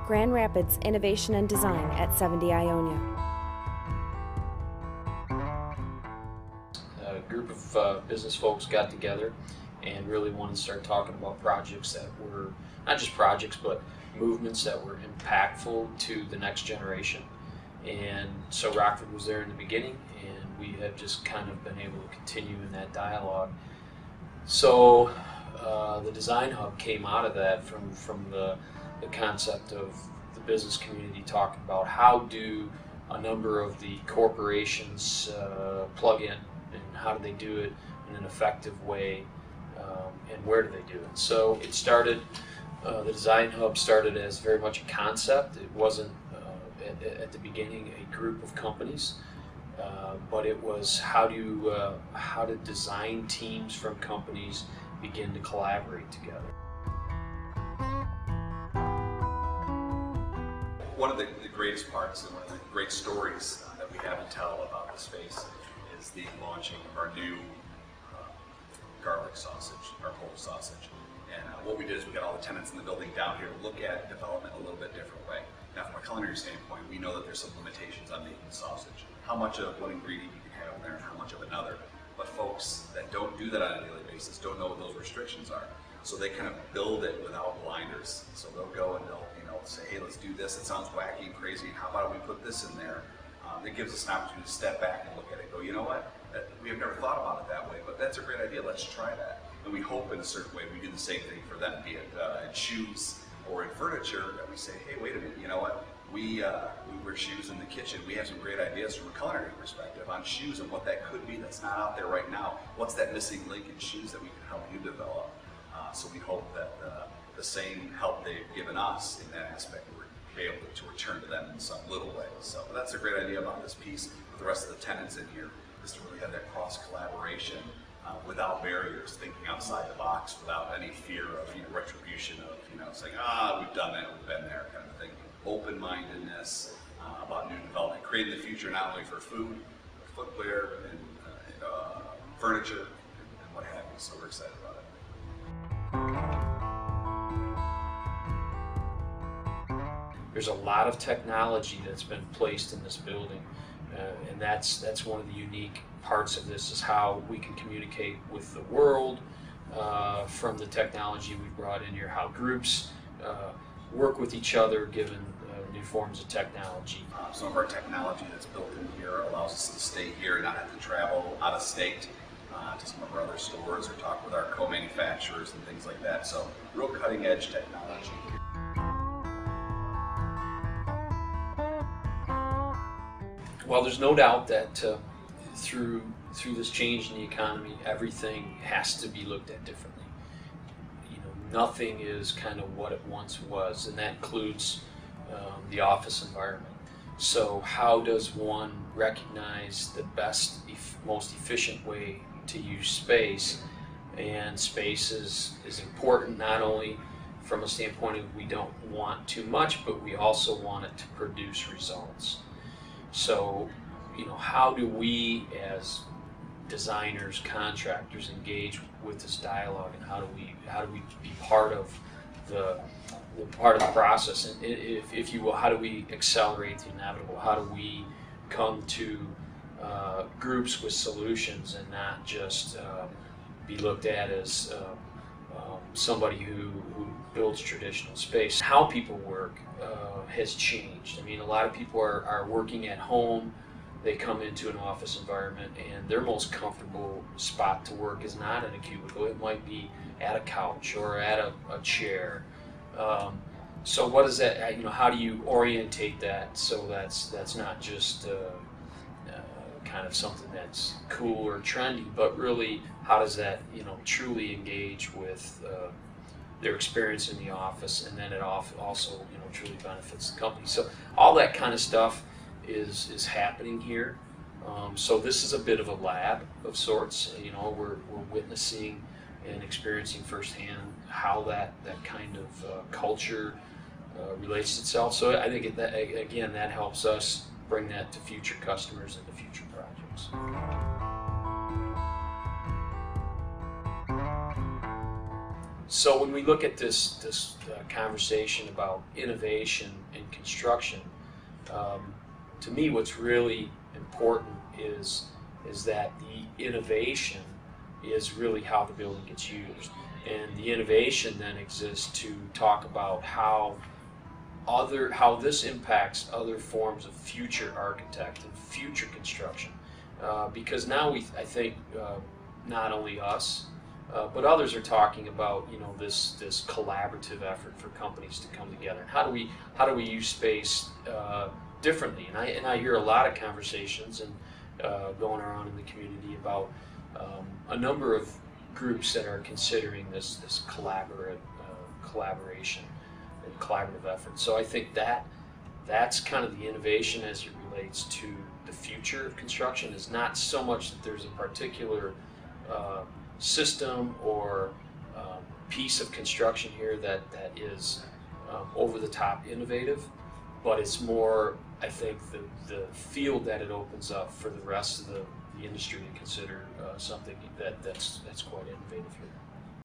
Grand Rapids Innovation and Design at 70 Ionia. A group of business folks got together and really wanted to start talking about projects that were, not just projects, but movements that were impactful to the next generation. And so Rockford was there in the beginning, and we have just kind of been able to continue in that dialogue. So the Design Hub came out of that from the concept of the business community talking about how do a number of the corporations plug in, and how do they do it in an effective way, and where do they do it. So it started, the Design Hub started as very much a concept. It wasn't at the beginning a group of companies, but it was how do design teams from companies begin to collaborate together. One of the greatest parts and one of the great stories that we have to tell about the space is the launching of our new garlic sausage, our whole sausage. And what we did is we got all the tenants in the building down here to look at development a little bit different way. Now, from a culinary standpoint, we know that there's some limitations on making sausage. How much of one ingredient you can have in there and how much of another. But folks that don't do that on a daily basis don't know what those restrictions are. So they kind of build it without blinders. So they'll go and they'll say, hey, let's do this. It sounds wacky and crazy. How about we put this in there? It gives us an opportunity to step back and look at it and go, you know what? We have never thought about it that way, but that's a great idea. Let's try that. And we hope in a certain way we do the same thing for them, be it in shoes or in furniture, that we say, hey, wait a minute, you know what? We wear shoes in the kitchen. We have some great ideas from a culinary perspective on shoes and what that could be that's not out there right now. What's that missing link in shoes that we can help you develop? So we hope that the same help they've given us in that aspect, we're able to return to them in some little way. So that's a great idea about this piece with the rest of the tenants in here, is to really have that cross collaboration without barriers, thinking outside the box, without any fear of retribution of saying, we've done that, we've been there, kind of thing. Open-mindedness about new development, creating the future not only for food, but footwear and furniture and what have you. So we're excited about it. There's a lot of technology that's been placed in this building, and that's one of the unique parts of this, is how we can communicate with the world from the technology we brought in here, how groups work with each other given new forms of technology. Some of our technology that's built in here allows us to stay here and not have to travel out of state to some of our other stores or talk with our co-manufacturers and things like that. So real cutting edge technology. Well, there's no doubt that through this change in the economy, everything has to be looked at differently. Nothing is kind of what it once was, and that includes the office environment. So how does one recognize the best, most efficient way to use space? And space is important not only from a standpoint of we don't want too much, but we also want it to produce results. So, how do we as designers, contractors engage with this dialogue, and how do we be part of the process, and if you will, how do we accelerate the inevitable? How do we come to groups with solutions and not just be looked at as somebody who builds traditional space? How people work has changed. I mean, a lot of people are working at home. They come into an office environment, and their most comfortable spot to work is not in a cubicle. It might be at a couch or at a chair. So what is that? How do you orientate that so that's not just kind of something that's cool or trendy, but really how does that truly engage with their experience in the office, and then it also truly benefits the company. So all that kind of stuff is happening here. So this is a bit of a lab of sorts. We're witnessing and experiencing firsthand how that kind of culture relates itself. So I think that helps us bring that to future customers and to future projects. So when we look at this conversation about innovation in construction, to me what's really important is that the innovation is really how the building gets used, and the innovation then exists to talk about how this impacts other forms of future architect and future construction, because now I think not only us, but others are talking about, you know, this collaborative effort for companies to come together. And how do we use space differently? And I hear a lot of conversations and going around in the community about a number of groups that are considering this collaboration and collaborative effort. So I think that's kind of the innovation as it relates to the future of construction. Is not so much that there's a particular system or piece of construction here that is over the top innovative, but it's more, I think, the field that it opens up for the rest of the industry to consider something that's quite innovative here.